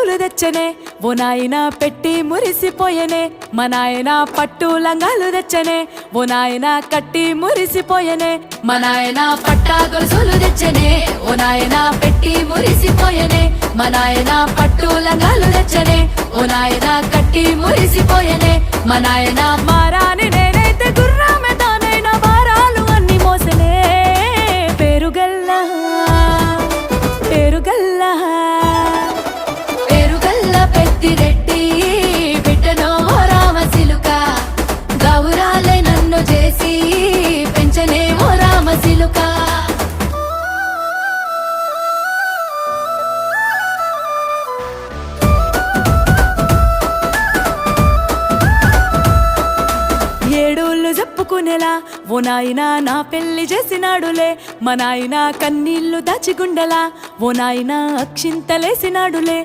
గొలుసులు తెచ్చనే ఓ నాయన పెట్టి మురిసిపోయనే మా నాయన పట్టు లంగాలు తెచ్చనే ఓ నాయన కట్టి మురిసిపోయనే మా నాయన పట్టా గొలుసులు తెచ్చనే ఓ నాయన పెట్టి మురిసిపోయనే మా నాయన పట్టు లంగాలు తెచ్చనే ఓ నాయన కట్టి మురిసిపోయనే మా నాయన మారాని నేనైతే గుర్రామె తానైనా భారాలు అన్ని మోసనే పేరుగల్లా పేరుగల్లా పేరుగల్ల పెద్దిరెడ్డి బిడ్డనో రామసిలుక గౌరాలే నన్ను చేసి పెంచనే ఓ రామసిలుక ఏడోళ్ళు చెప్పుకునేలా ఓ నాయన నా పెళ్లి చేసినాడులే మా నాయన కన్నీళ్లు దాచిగుండెలా ఓ నాయన అక్షింతలేసినాడులే